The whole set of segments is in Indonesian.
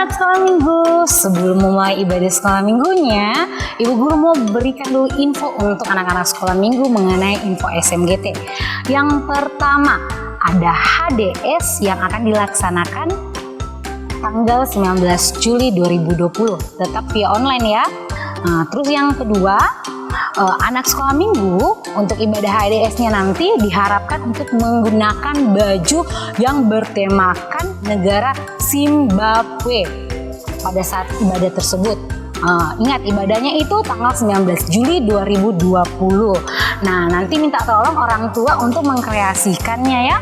anak sekolah minggu, sebelum memulai ibadah sekolah minggunya, Ibu Guru mau berikan dulu info untuk anak-anak sekolah minggu mengenai info SMGT. Yang pertama, ada HDS yang akan dilaksanakan tanggal 19 Juli 2020, tetap via online ya. Terus yang kedua, anak sekolah minggu untuk ibadah HDS-nya nanti diharapkan untuk menggunakan baju yang bertemakan negara Zimbabwe pada saat ibadah tersebut. Ingat, ibadahnya itu tanggal 19 Juli 2020. Nah, nanti minta tolong orang tua untuk mengkreasikannya ya.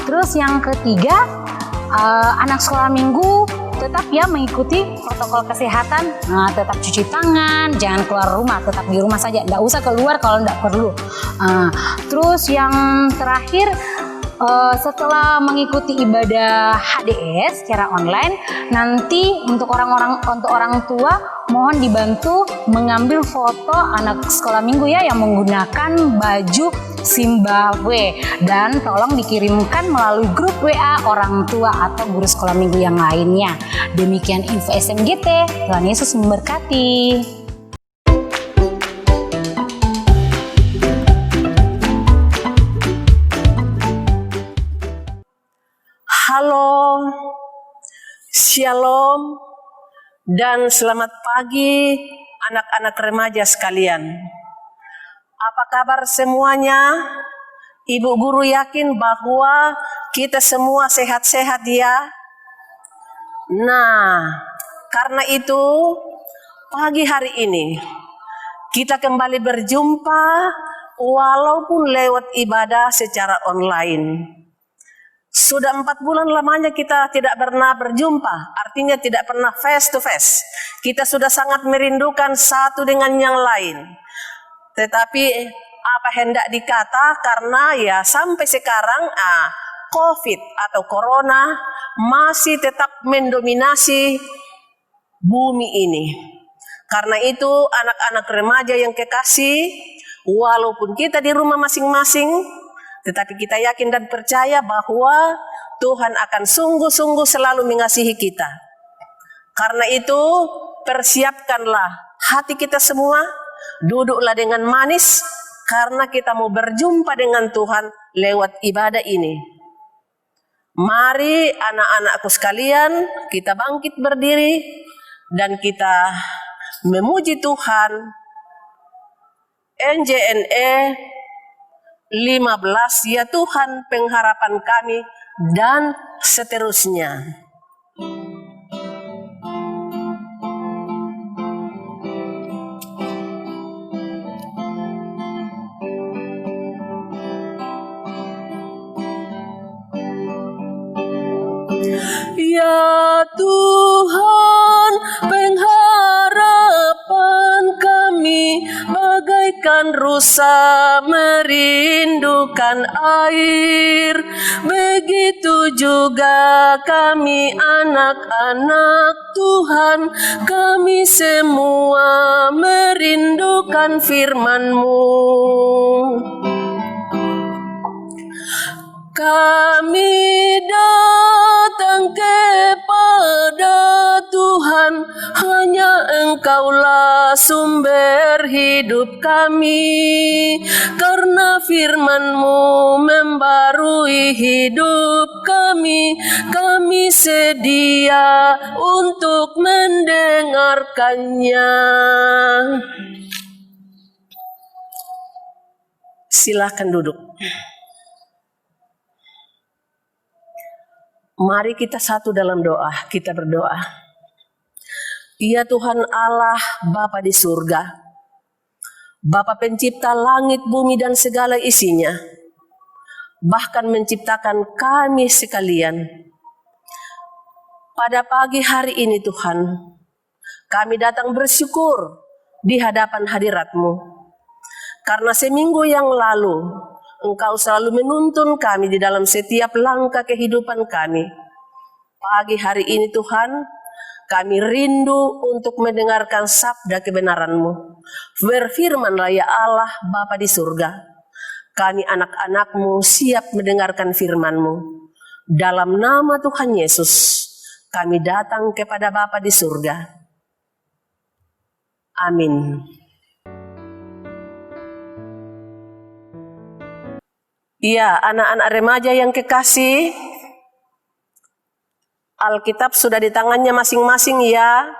Terus yang ketiga, anak sekolah minggu tetap ya mengikuti protokol kesehatan, tetap cuci tangan, jangan keluar rumah, tetap di rumah saja, nggak usah keluar kalau nggak perlu. Terus yang terakhir, setelah mengikuti ibadah HDS secara online, nanti untuk orang tua mohon dibantu mengambil foto anak sekolah minggu ya yang menggunakan baju Zimbabwe, dan tolong dikirimkan melalui grup WA orang tua atau guru sekolah minggu yang lainnya. Demikian info SMGT. Tuhan Yesus memberkati. Halo, shalom, dan selamat pagi anak-anak remaja sekalian. Apa kabar semuanya? Ibu Guru yakin bahwa kita semua sehat-sehat ya. Nah, karena itu pagi hari ini kita kembali berjumpa walaupun lewat ibadah secara online. Sudah 4 bulan lamanya kita tidak pernah berjumpa, artinya tidak pernah face to face. Kita sudah sangat merindukan satu dengan yang lain. Tetapi apa hendak dikata, karena ya sampai sekarang COVID atau Corona masih tetap mendominasi bumi ini. Karena itu anak-anak remaja yang kekasih, walaupun kita di rumah masing-masing, tetapi kita yakin dan percaya bahwa Tuhan akan sungguh-sungguh selalu mengasihi kita. Karena itu persiapkanlah hati kita semua, duduklah dengan manis, karena kita mau berjumpa dengan Tuhan lewat ibadah ini. Mari anak-anakku sekalian, kita bangkit berdiri dan kita memuji Tuhan. NJNE 15, ya Tuhan pengharapan kami, dan seterusnya. Ya Tuhan, pengharapan kami bagaikan rusa merindukan air. Begitu juga kami anak-anak Tuhan, kami semua merindukan firman-Mu. Kami datang kepada Tuhan, hanya Engkaulah sumber hidup kami. Karena firman-Mu membarui hidup kami, kami sedia untuk mendengarkannya. Silakan duduk. Mari kita satu dalam doa, kita berdoa. Ya Tuhan Allah, Bapa di surga, Bapa pencipta langit, bumi dan segala isinya, bahkan menciptakan kami sekalian. Pada pagi hari ini Tuhan, kami datang bersyukur di hadapan hadirat-Mu. Karena seminggu yang lalu, Engkau selalu menuntun kami di dalam setiap langkah kehidupan kami. Pagi hari ini Tuhan, kami rindu untuk mendengarkan sabda kebenaran-Mu. Berfirmanlah ya Allah Bapa di surga, kami anak-anak-Mu siap mendengarkan firman-Mu. Dalam nama Tuhan Yesus, kami datang kepada Bapa di surga. Amin. Ya, anak-anak remaja yang kekasih, Alkitab sudah di tangannya masing-masing ya.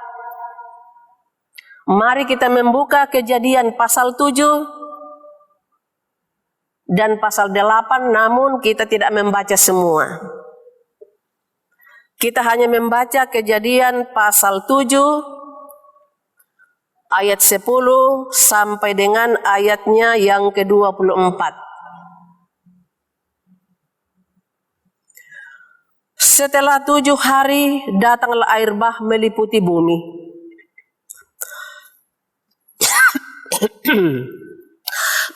Mari kita membuka Kejadian pasal 7 dan pasal 8, namun kita tidak membaca semua. Kita hanya membaca Kejadian pasal 7 ayat 10 sampai dengan ayatnya yang ke-24. Setelah 7 hari datanglah air bah meliputi bumi.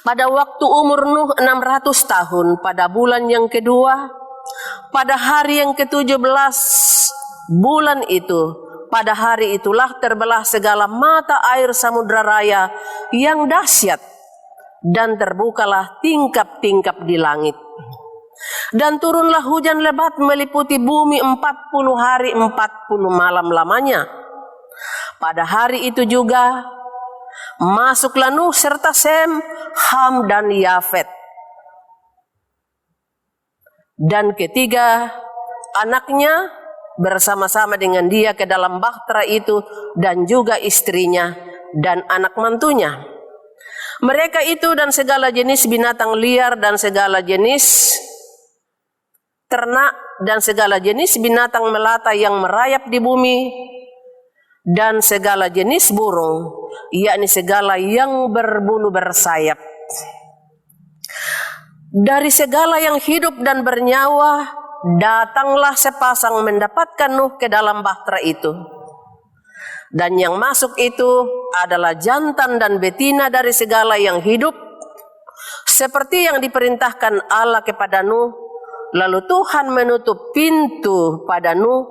Pada waktu umur Nuh 600 tahun, pada bulan yang kedua, pada hari yang ke-17 bulan itu, pada hari itulah terbelah segala mata air samudra raya yang dahsyat, dan terbukalah tingkap-tingkap di langit. Dan turunlah hujan lebat meliputi bumi 40 hari 40 malam lamanya. Pada hari itu juga masuklah Nuh serta Sem, Ham dan Yafet. Dan ketiga anaknya bersama-sama dengan dia ke dalam bahtera itu, dan juga istrinya dan anak mantunya. Mereka itu dan segala jenis binatang liar dan segala jenis ternak dan segala jenis binatang melata yang merayap di bumi, dan segala jenis burung, yakni segala yang berbulu bersayap. Dari segala yang hidup dan bernyawa, datanglah sepasang mendapatkan Nuh ke dalam bahtera itu. Dan yang masuk itu adalah jantan dan betina dari segala yang hidup, seperti yang diperintahkan Allah kepada Nuh. Lalu Tuhan menutup pintu pada Nuh.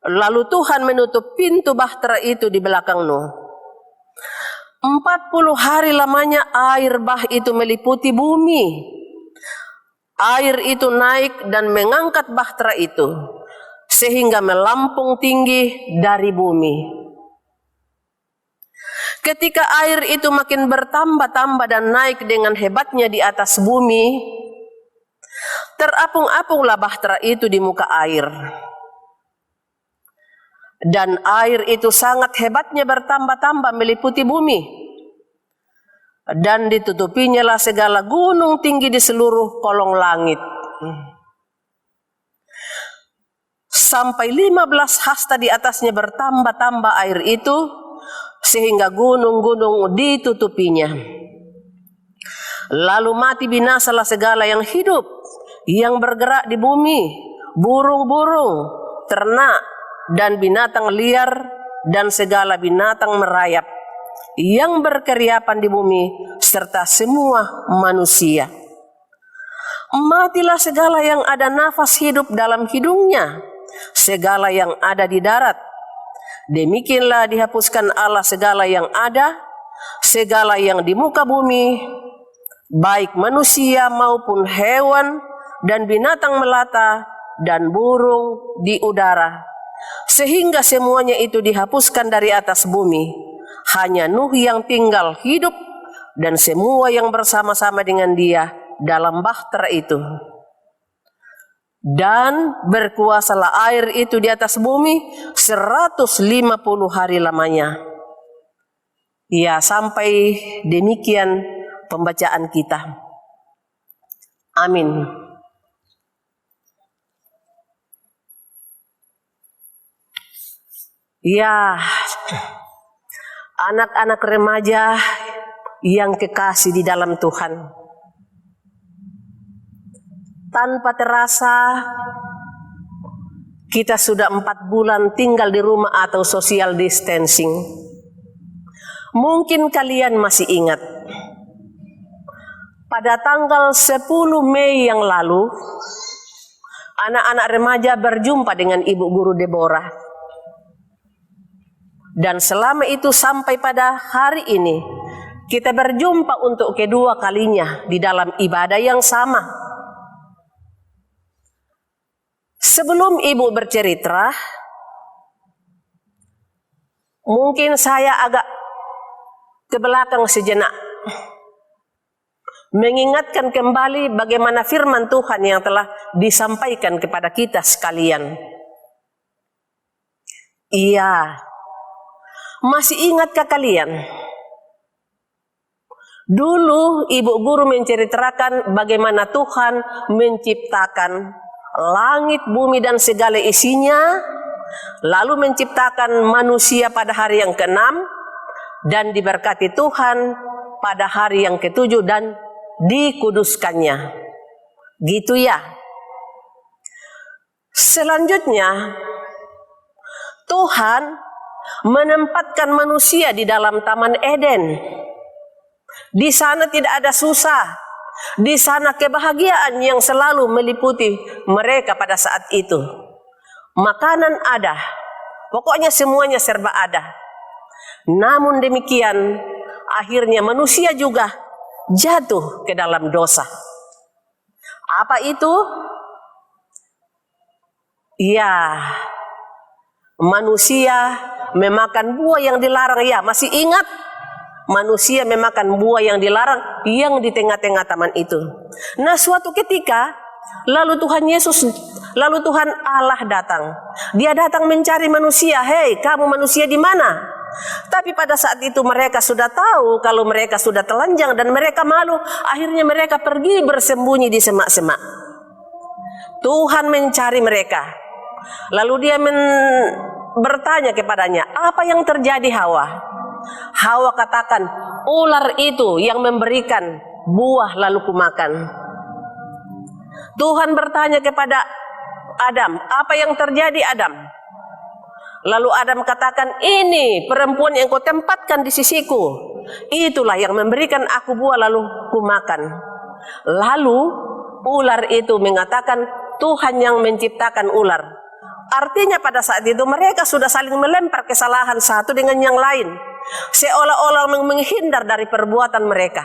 Lalu Tuhan menutup pintu bahtera itu di belakang Nuh. 40 hari lamanya air bah itu meliputi bumi. Air itu naik dan mengangkat bahtera itu, sehingga melampung tinggi dari bumi. Ketika air itu makin bertambah-tambah dan naik dengan hebatnya di atas bumi, terapung-apunglah bahtera itu di muka air. Dan air itu sangat hebatnya bertambah-tambah meliputi bumi. Dan ditutupinya lah segala gunung tinggi di seluruh kolong langit. Sampai 15 hasta di atasnya bertambah-tambah air itu, sehingga gunung-gunung ditutupinya. Lalu mati binasalah segala yang hidup, yang bergerak di bumi, burung-burung, ternak, dan binatang liar, dan segala binatang merayap, yang berkeriapan di bumi, serta semua manusia. Matilah segala yang ada nafas hidup dalam hidungnya, segala yang ada di darat. Demikianlah dihapuskan Allah segala yang ada, segala yang di muka bumi, baik manusia maupun hewan, dan binatang melata, dan burung di udara, sehingga semuanya itu dihapuskan dari atas bumi. Hanya Nuh yang tinggal hidup, dan semua yang bersama-sama dengan dia dalam bahtera itu. Dan berkuasalah air itu di atas bumi 150 hari lamanya. Ya, sampai demikian pembacaan kita. Amin. Ya, anak-anak remaja yang kekasih di dalam Tuhan, tanpa terasa kita sudah 4 bulan tinggal di rumah atau social distancing. Mungkin kalian masih ingat, pada tanggal 10 Mei yang lalu, anak-anak remaja berjumpa dengan Ibu Guru Deborah. Dan selama itu sampai pada hari ini, kita berjumpa untuk kedua kalinya di dalam ibadah yang sama. Sebelum ibu bercerita, mungkin saya agak ke belakang sejenak, mengingatkan kembali bagaimana firman Tuhan yang telah disampaikan kepada kita sekalian. Iya, masih ingatkah kalian? Dulu ibu guru menceritakan bagaimana Tuhan menciptakan langit, bumi dan segala isinya, lalu menciptakan manusia pada hari yang ke-6 dan diberkati Tuhan pada hari yang ke-7 dan dikuduskannya. Gitu ya. Selanjutnya, Tuhan menempatkan manusia di dalam Taman Eden. Di sana tidak ada susah. Di sana kebahagiaan yang selalu meliputi mereka pada saat itu. Makanan ada. Pokoknya semuanya serba ada. Namun demikian, akhirnya manusia juga jatuh ke dalam dosa. Apa itu? Ya, manusia memakan buah yang dilarang. Ya, masih ingat? Manusia memakan buah yang dilarang yang di tengah-tengah taman itu. Nah, suatu ketika lalu Tuhan Allah datang. Dia datang mencari manusia. Hei, kamu manusia di mana? Tapi pada saat itu mereka sudah tahu kalau mereka sudah telanjang dan mereka malu. Akhirnya mereka pergi bersembunyi di semak-semak. Tuhan mencari mereka. Lalu dia bertanya kepadanya, apa yang terjadi Hawa? Hawa katakan, ular itu yang memberikan buah lalu kumakan. Tuhan bertanya kepada Adam, apa yang terjadi Adam? Lalu Adam katakan, ini perempuan yang kau tempatkan di sisiku. Itulah yang memberikan aku buah lalu kumakan. Lalu ular itu mengatakan, Tuhan yang menciptakan ular. Artinya pada saat itu mereka sudah saling melempar kesalahan satu dengan yang lain. Seolah-olah menghindar dari perbuatan mereka.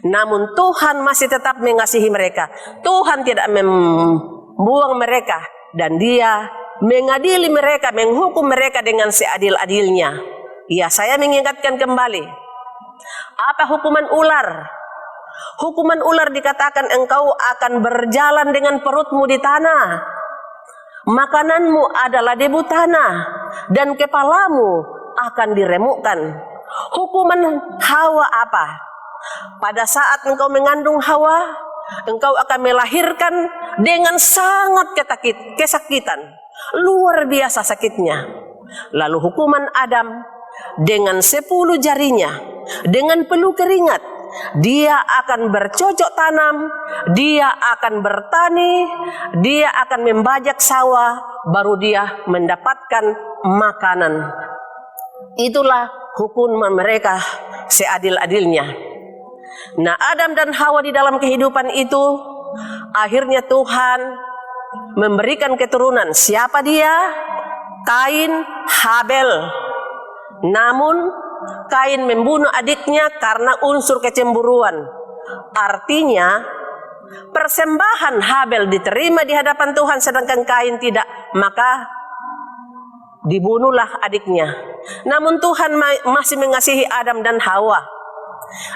Namun Tuhan masih tetap mengasihi mereka. Tuhan tidak membuang mereka. Dan Dia mengadili mereka, menghukum mereka dengan seadil-adilnya. Ya, saya mengingatkan kembali. Apa hukuman ular? Hukuman ular dikatakan engkau akan berjalan dengan perutmu di tanah. Makananmu adalah debu tanah. Dan kepalamu akan diremukkan. Hukuman Hawa apa? Pada saat engkau mengandung Hawa, engkau akan melahirkan dengan sangat kesakitan. Luar biasa sakitnya. Lalu hukuman Adam dengan 10 jarinya, dengan peluh keringat, dia akan bercocok tanam, dia akan bertani, dia akan membajak sawah, baru dia mendapatkan makanan. Itulah hukuman mereka seadil-adilnya. Nah, Adam dan Hawa di dalam kehidupan itu, akhirnya Tuhan memberikan keturunan. Siapa dia? Kain, Habel. Namun Kain membunuh adiknya karena unsur kecemburuan. Artinya persembahan Habel diterima di hadapan Tuhan sedangkan Kain tidak, maka dibunuhlah adiknya. Namun Tuhan masih mengasihi Adam dan Hawa.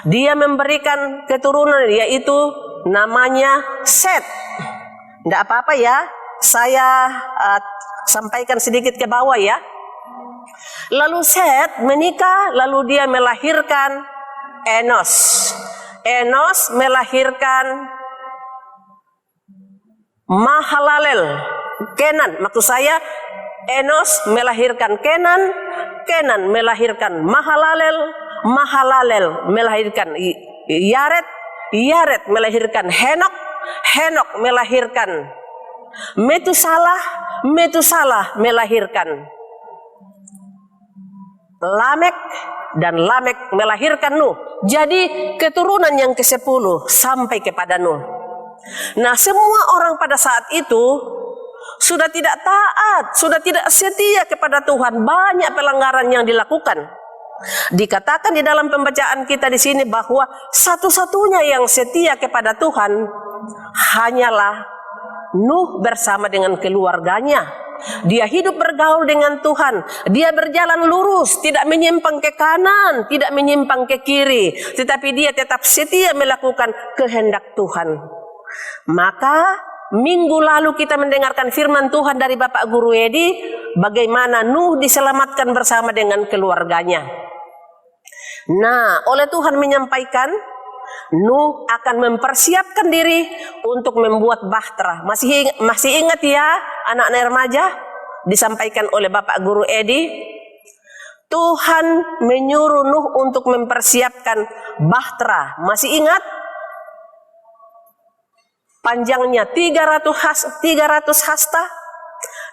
Dia memberikan keturunan, yaitu namanya Set. Tidak apa-apa ya, saya sampaikan sedikit ke bawah ya. Lalu Set menikah, lalu dia melahirkan Enos. Enos melahirkan Mahalalel. Kenan, maksud saya Enos melahirkan Kenan, Kenan melahirkan Mahalalel, Mahalalel melahirkan Yared, Yared melahirkan Henok, Henok melahirkan Metusalah, Metusalah melahirkan Lamek, dan Lamek melahirkan Nuh. Jadi keturunan yang ke-10 sampai kepada Nuh. Nah, semua orang pada saat itu sudah tidak taat, sudah tidak setia kepada Tuhan. Banyak pelanggaran yang dilakukan. Dikatakan di dalam pembacaan kita di sini bahwa satu-satunya yang setia kepada Tuhan hanyalah Nuh bersama dengan keluarganya. Dia hidup bergaul dengan Tuhan. Dia berjalan lurus, tidak menyimpang ke kanan, tidak menyimpang ke kiri, tetapi dia tetap setia melakukan kehendak Tuhan. Maka minggu lalu kita mendengarkan firman Tuhan dari Bapak Guru Edi, bagaimana Nuh diselamatkan bersama dengan keluarganya. Nah, oleh Tuhan menyampaikan, Nuh akan mempersiapkan diri untuk membuat bahtera. Masih ingat ya anak-anak remaja? Disampaikan oleh Bapak Guru Edi. Tuhan menyuruh Nuh untuk mempersiapkan bahtera. Masih ingat? Panjangnya 300 hasta,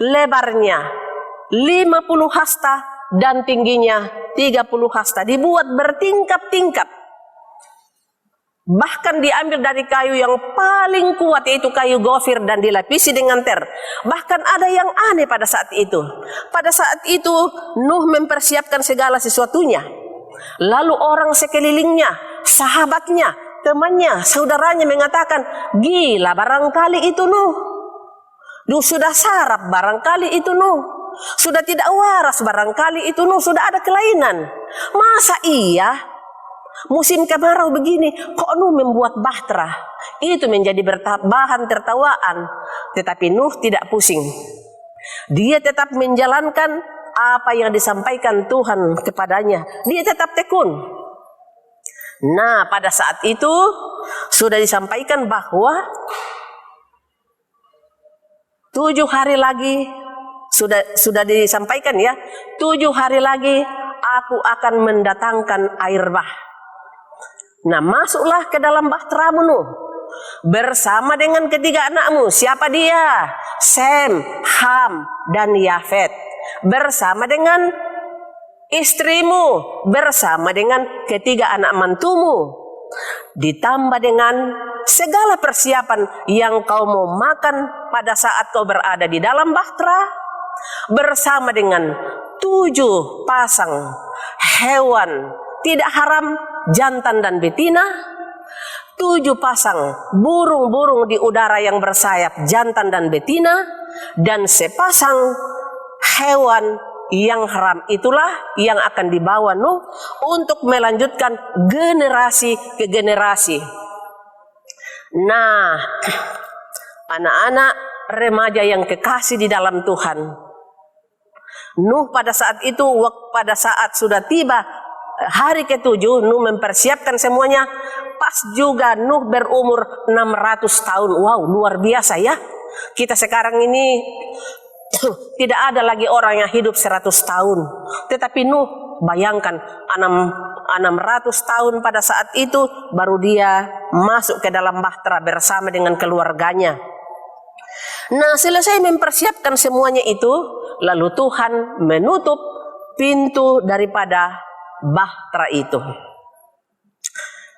lebarnya 50 hasta, dan tingginya 30 hasta. Dibuat bertingkat-tingkat. Bahkan diambil dari kayu yang paling kuat, yaitu kayu gofir, dan dilapisi dengan ter. Bahkan ada yang aneh pada saat itu. Pada saat itu Nuh mempersiapkan segala sesuatunya. Lalu orang sekelilingnya, sahabatnya, temannya, saudaranya mengatakan, gila barangkali itu Nuh. Sudah sarap barangkali itu Nuh. Sudah tidak waras barangkali itu Nuh. Sudah ada kelainan. Masa iya musim kemarau begini kok Nuh membuat bahtera? Itu menjadi bahan tertawaan. Tetapi Nuh tidak pusing. Dia tetap menjalankan apa yang disampaikan Tuhan kepadanya. Dia tetap tekun. Nah, pada saat itu sudah disampaikan bahwa 7 hari lagi, sudah disampaikan ya, 7 hari lagi aku akan mendatangkan air bah. Nah, masuklah ke dalam bahteramu Nuh bersama dengan ketiga anakmu. Siapa dia? Sem, Ham, dan Yafet. Bersama dengan istrimu, bersama dengan ketiga anak mantumu, ditambah dengan segala persiapan yang kau mau makan pada saat kau berada di dalam bahtera, bersama dengan 7 pasang hewan tidak haram, jantan dan betina, 7 pasang burung-burung di udara yang bersayap, jantan dan betina, dan sepasang hewan yang haram. Itulah yang akan dibawa Nuh untuk melanjutkan generasi ke generasi. Nah, anak-anak remaja yang kekasih di dalam Tuhan, Nuh pada saat itu, pada saat sudah tiba hari ke-7, Nuh mempersiapkan semuanya. Pas juga Nuh berumur 600 tahun. Wow, luar biasa ya. Kita sekarang ini tidak ada lagi orang yang hidup 100 tahun. Tetapi Nuh, bayangkan 600 tahun pada saat itu baru dia masuk ke dalam bahtera bersama dengan keluarganya. Nah, selesai mempersiapkan semuanya itu, lalu Tuhan menutup pintu daripada bahtera itu.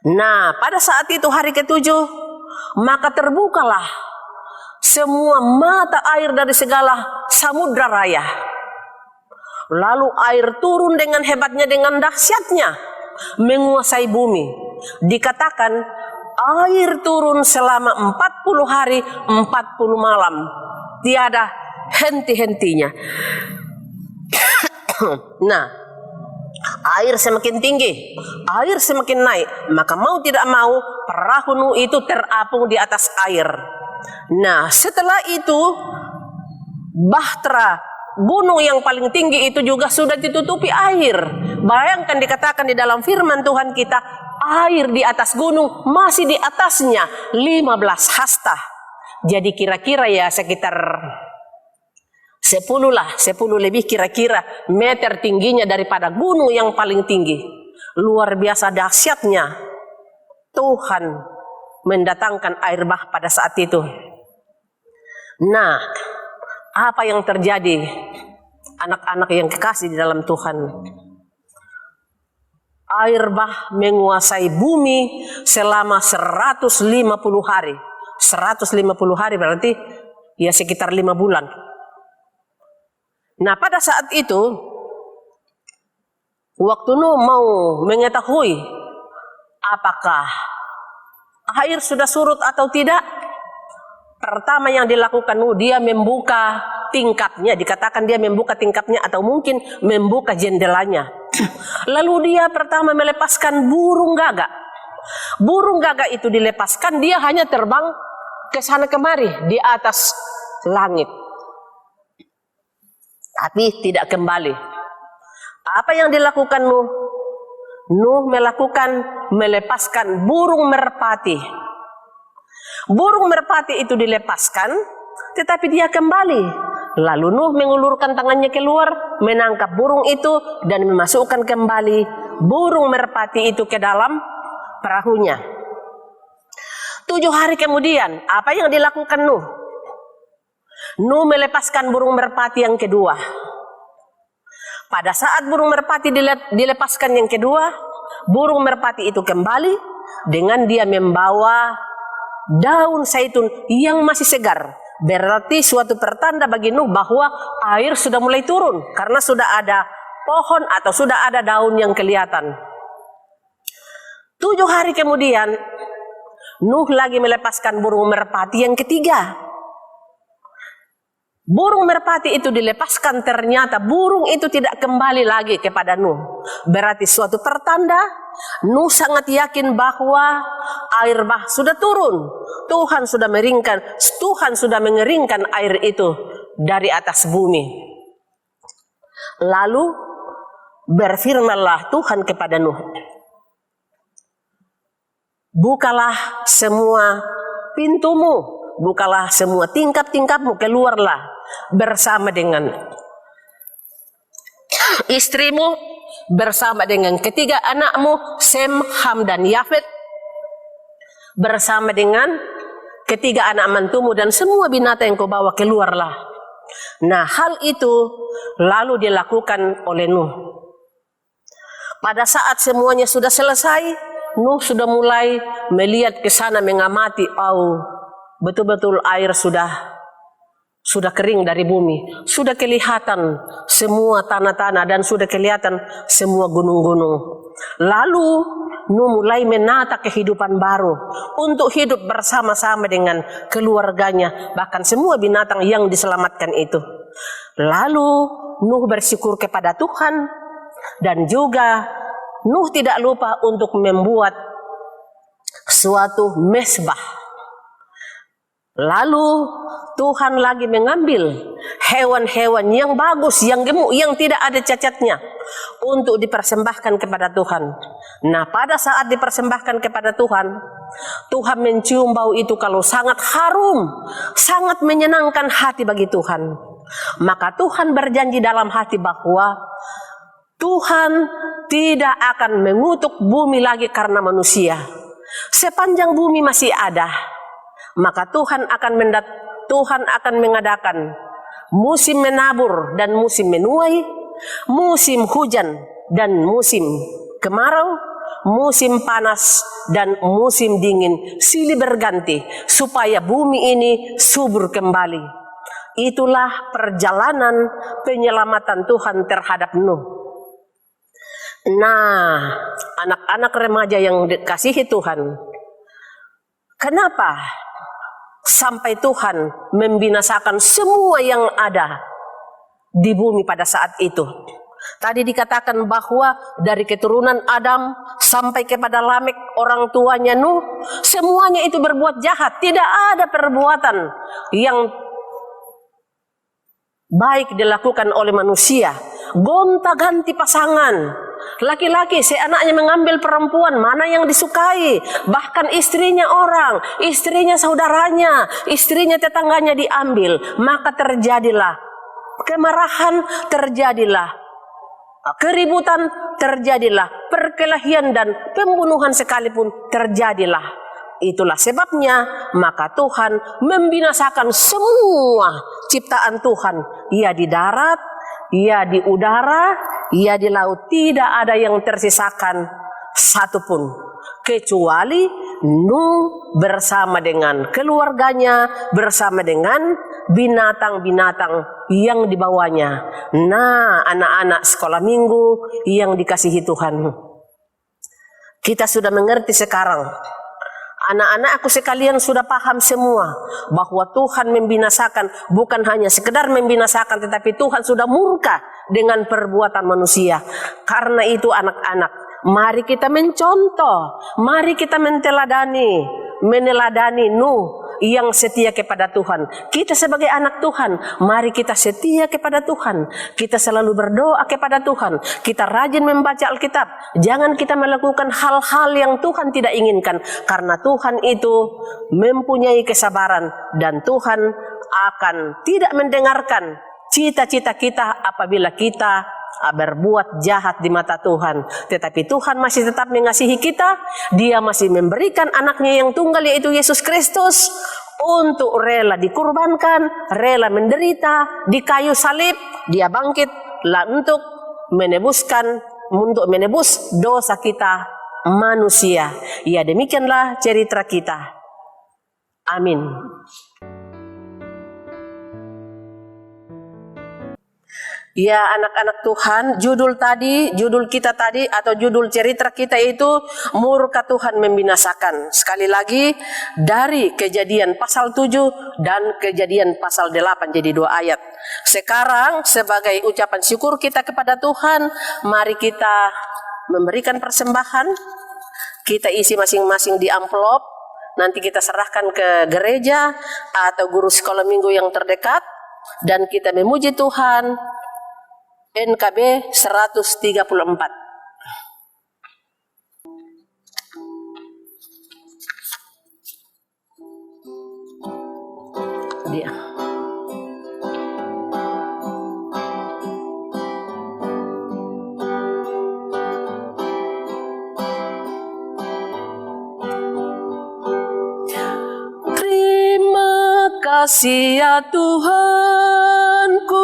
Nah, pada saat itu hari ke-7, maka terbukalah semua mata air dari segala samudra raya. Lalu air turun dengan hebatnya, dengan dahsyatnya, menguasai bumi. Dikatakan air turun selama 40 hari 40 malam, tiada henti-hentinya. Nah, air semakin tinggi, air semakin naik, maka mau tidak mau perahu Nuh itu terapung di atas air. Nah, setelah itu bahtera gunung yang paling tinggi itu juga sudah ditutupi air. Bayangkan, dikatakan di dalam firman Tuhan kita, air di atas gunung masih di atasnya 15 hasta. Jadi kira-kira ya sekitar 10 lebih kira-kira meter tingginya daripada gunung yang paling tinggi. Luar biasa dahsyatnya Tuhan mendatangkan air bah pada saat itu. Nah, apa yang terjadi anak-anak yang kekasih di dalam Tuhan? Air bah menguasai bumi selama 150 hari. 150 hari berarti ya sekitar 5 bulan. Nah, pada saat itu waktu Nuh mau mengetahui apakah air sudah surut atau tidak, pertama yang dilakukan Nuh, dia membuka tingkapnya. Dikatakan dia membuka tingkapnya atau mungkin membuka jendelanya. Lalu dia pertama melepaskan burung gagak. Burung gagak itu dilepaskan, dia hanya terbang ke sana kemari di atas langit. Tapi tidak kembali. Apa yang dilakukan Nuh? Nuh melepaskan burung merpati. Burung merpati itu dilepaskan, tetapi dia kembali. Lalu Nuh mengulurkan tangannya keluar, menangkap burung itu dan memasukkan kembali burung merpati itu ke dalam perahunya. 7 hari kemudian, apa yang dilakukan Nuh? Nuh melepaskan burung merpati yang kedua. Pada saat burung merpati dilepaskan yang kedua, burung merpati itu kembali dengan dia membawa daun zaitun yang masih segar. Berarti suatu pertanda bagi Nuh bahwa air sudah mulai turun karena sudah ada pohon atau sudah ada daun yang kelihatan. 7 hari kemudian, Nuh lagi melepaskan burung merpati yang ketiga. Burung merpati itu dilepaskan, ternyata burung itu tidak kembali lagi kepada Nuh. Berarti suatu pertanda, Nuh sangat yakin bahwa air bah sudah turun. Tuhan sudah mengeringkan air itu dari atas bumi. Lalu berfirmanlah Tuhan kepada Nuh, bukalah semua pintumu, bukalah semua tingkap-tingkapmu, keluarlah bersama dengan istrimu, bersama dengan ketiga anakmu, Sem, Ham, dan Yafet, bersama dengan ketiga anak mantumu dan semua binatang yang kau bawa, keluarlah. Nah, hal itu lalu dilakukan oleh Nuh. Pada saat semuanya sudah selesai, Nuh sudah mulai melihat ke sana, mengamati, betul-betul air sudah kering dari bumi, sudah kelihatan semua tanah-tanah dan sudah kelihatan semua gunung-gunung. Lalu Nuh mulai menata kehidupan baru untuk hidup bersama-sama dengan keluarganya, bahkan semua binatang yang diselamatkan itu. Lalu Nuh bersyukur kepada Tuhan, dan juga Nuh tidak lupa untuk membuat suatu mezbah. Lalu Tuhan lagi mengambil hewan-hewan yang bagus, yang gemuk, yang tidak ada cacatnya untuk dipersembahkan kepada Tuhan. Nah, pada saat dipersembahkan kepada Tuhan, Tuhan mencium bau itu kalau sangat harum, sangat menyenangkan hati bagi Tuhan. Maka Tuhan berjanji dalam hati bahwa Tuhan tidak akan mengutuk bumi lagi karena manusia. Sepanjang bumi masih ada, maka Tuhan akan mengadakan musim menabur dan musim menuai, musim hujan dan musim kemarau, musim panas dan musim dingin, silih berganti supaya bumi ini subur kembali. Itulah perjalanan penyelamatan Tuhan terhadap Nuh. Nah, anak-anak remaja yang dikasihi Tuhan, kenapa sampai Tuhan membinasakan semua yang ada di bumi pada saat itu? Tadi dikatakan bahwa dari keturunan Adam sampai kepada Lamek, orang tuanya Nuh, semuanya itu berbuat jahat. Tidak ada perbuatan yang baik dilakukan oleh manusia. Gonta-ganti pasangan. Laki-laki seenaknya mengambil perempuan mana yang disukai, bahkan istrinya orang, istrinya saudaranya, istrinya tetangganya diambil. Maka terjadilah kemarahan, terjadilah keributan, terjadilah perkelahian dan pembunuhan sekalipun terjadilah. Itulah sebabnya maka Tuhan membinasakan semua ciptaan Tuhan, ia di darat, ia di udara, ia di laut. Tidak ada yang tersisakan satupun, kecuali Nuh bersama dengan keluarganya, bersama dengan binatang-binatang yang dibawanya. Nah, anak-anak sekolah minggu yang dikasihi Tuhan, kita sudah mengerti sekarang Anak-anakku sekalian sudah paham semua bahwa Tuhan membinasakan, bukan hanya sekedar membinasakan, tetapi Tuhan sudah murka dengan perbuatan manusia. Karena itu anak-anak, mari kita mencontoh, mari kita meneladani Nuh yang setia kepada Tuhan. Kita sebagai anak Tuhan, mari kita setia kepada Tuhan. Kita selalu berdoa kepada Tuhan. Kita rajin membaca Alkitab. Jangan kita melakukan hal-hal yang Tuhan tidak inginkan. Karena Tuhan itu mempunyai kesabaran. Dan Tuhan akan tidak mendengarkan cita-cita kita apabila kita berbuat jahat di mata Tuhan. Tetapi Tuhan masih tetap mengasihi kita. Dia masih memberikan anaknya yang tunggal, yaitu Yesus Kristus, untuk rela dikurbankan, rela menderita di kayu salib. Dia bangkit untuk menebus dosa kita manusia. Ya, demikianlah cerita kita. Amin. Ya, anak-anak Tuhan, judul kita tadi atau judul cerita kita itu murka Tuhan membinasakan. Sekali lagi dari Kejadian pasal 7 dan Kejadian pasal 8, jadi 2 ayat. Sekarang sebagai ucapan syukur kita kepada Tuhan, mari kita memberikan persembahan. Kita isi masing-masing di amplop. Nanti kita serahkan ke gereja atau guru sekolah minggu yang terdekat, dan kita memuji Tuhan. NKB 134. Dia. Terima kasih ya Tuhanku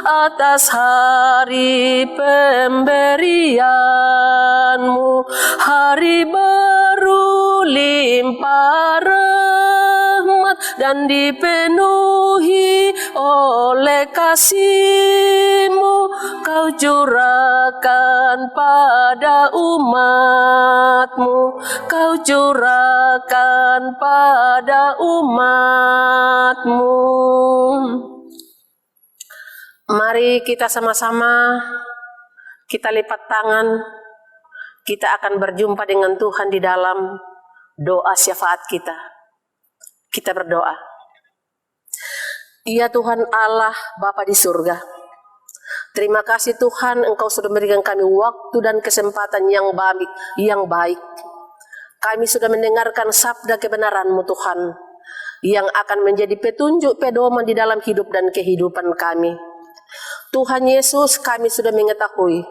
atas hari pemberian-Mu, hari baru limpah rahmat dan dipenuhi oleh kasih-Mu. Kau curahkan pada umat-Mu, Kau curahkan pada umat-Mu. Mari kita sama-sama, kita lipat tangan, kita akan berjumpa dengan Tuhan di dalam doa syafaat kita. Kita berdoa. Ya Tuhan Allah, Bapa di surga, terima kasih Tuhan, Engkau sudah memberikan kami waktu dan kesempatan yang baik. Kami sudah mendengarkan sabda kebenaran-Mu Tuhan, yang akan menjadi petunjuk pedoman di dalam hidup dan kehidupan kami. Tuhan Yesus, kami sudah mengetahui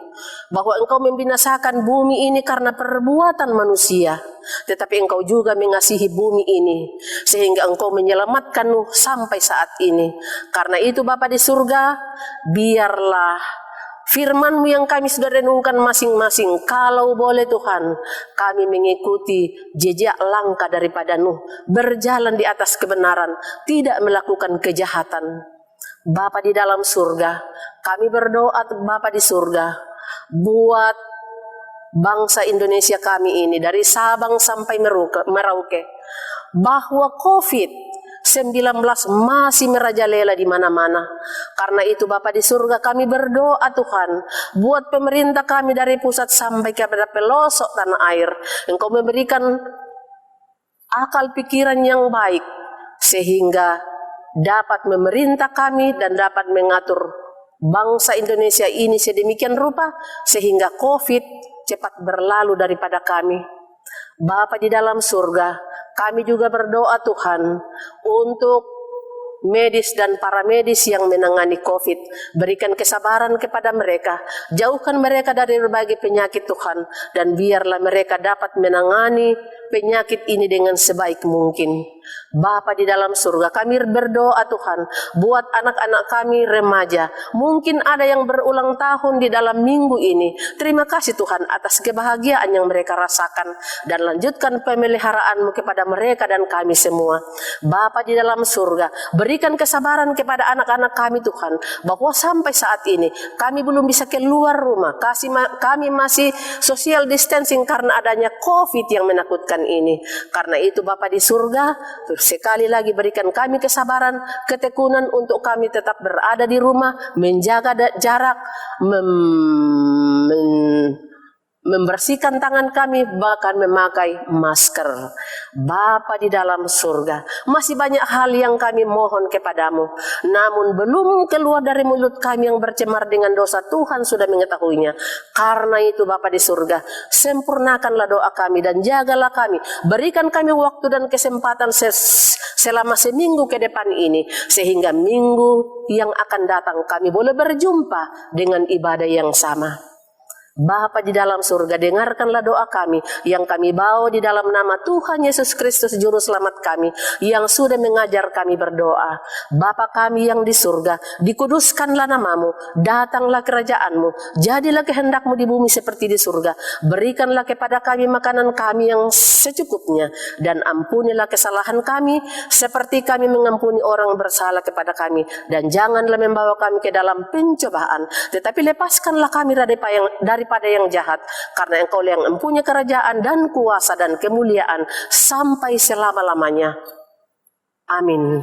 bahwa Engkau membinasakan bumi ini karena perbuatan manusia, tetapi Engkau juga mengasihi bumi ini sehingga Engkau menyelamatkan Nuh sampai saat ini. Karena itu Bapa di surga, biarlah firman-Mu yang kami sudah renungkan masing-masing, kalau boleh Tuhan, kami mengikuti jejak langkah daripada Nuh, berjalan di atas kebenaran, tidak melakukan kejahatan. Bapa di dalam surga, kami berdoa Bapa di surga, buat bangsa Indonesia kami ini, dari Sabang sampai Merauke, bahwa COVID-19 masih merajalela di mana-mana. Karena itu Bapa di surga, kami berdoa Tuhan, buat pemerintah kami dari pusat sampai kepada pelosok tanah air. Engkau memberikan akal pikiran yang baik, sehingga dapat memerintah kami dan dapat mengatur bangsa Indonesia ini sedemikian rupa sehingga COVID cepat berlalu daripada kami. Bapa di dalam surga, kami juga berdoa Tuhan untuk medis dan para medis yang menangani COVID. Berikan kesabaran kepada mereka, jauhkan mereka dari berbagai penyakit Tuhan, dan biarlah mereka dapat menangani penyakit ini dengan sebaik mungkin. Bapa di dalam surga, kami berdoa Tuhan buat anak-anak kami remaja. Mungkin ada yang berulang tahun di dalam minggu ini. Terima kasih Tuhan atas kebahagiaan yang mereka rasakan. Dan lanjutkan pemeliharaan-Mu kepada mereka dan kami semua. Bapa di dalam surga, berikan kesabaran kepada anak-anak kami Tuhan, bahwa sampai saat ini kami belum bisa keluar rumah. Kami masih social distancing karena adanya COVID yang menakutkan ini. Karena itu Bapa di surga, sekali lagi berikan kami kesabaran, ketekunan untuk kami tetap berada di rumah, menjaga jarak, membersihkan tangan kami, bahkan memakai masker. Bapa di dalam surga, masih banyak hal yang kami mohon kepadamu, namun belum keluar dari mulut kami yang bercemar dengan dosa. Tuhan sudah mengetahuinya. Karena itu Bapa di surga, sempurnakanlah doa kami dan jagalah kami. Berikan kami waktu dan kesempatan selama seminggu ke depan ini, sehingga minggu yang akan datang kami boleh berjumpa dengan ibadah yang sama. Bapa di dalam surga, dengarkanlah doa kami yang kami bawa di dalam nama Tuhan Yesus Kristus Juru Selamat kami, yang sudah mengajar kami berdoa. Bapa kami yang di surga, dikuduskanlah namamu, datanglah kerajaan-Mu, jadilah kehendak-Mu di bumi seperti di surga. Berikanlah kepada kami makanan kami yang secukupnya, dan ampunilah kesalahan kami seperti kami mengampuni orang bersalah kepada kami. Dan janganlah membawa kami ke dalam pencobaan, tetapi lepaskanlah kami daripada yang jahat, karena Engkau yang mempunyai kerajaan dan kuasa dan kemuliaan sampai selama-lamanya. Amin.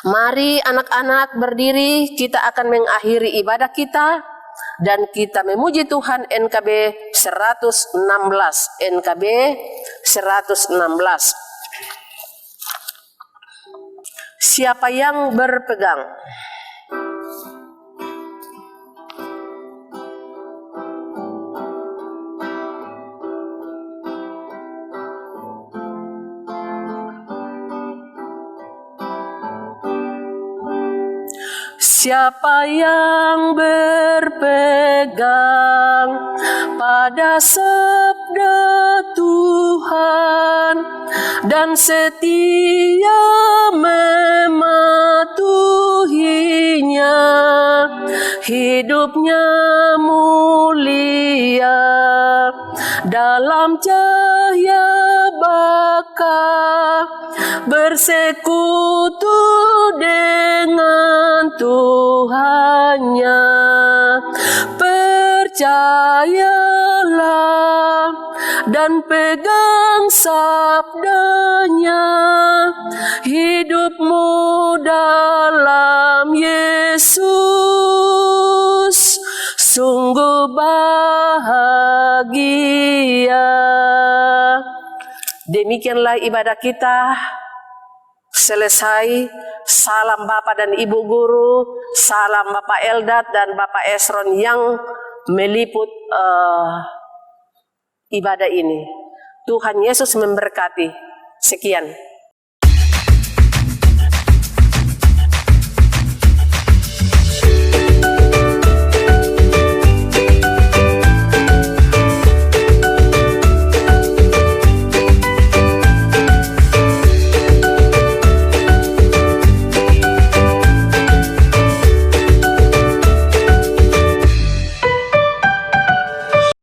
Mari anak-anak berdiri, kita akan mengakhiri ibadah kita dan kita memuji Tuhan. NKB 116, NKB 116. Siapa yang berpegang? Siapa yang berpegang pada sabda Tuhan dan setia mematuhinya, hidupnya mulia dalam cahaya baka, bersekutu dengan Tuhannya. Percayalah dan pegang sabdanya, hidupmu dalam Yesus sungguh bahagia. Demikianlah ibadah kita selesai. Salam Bapak dan Ibu Guru, salam Bapak Eldad dan Bapak Esron yang meliput ibadah ini. Tuhan Yesus memberkati. Sekian.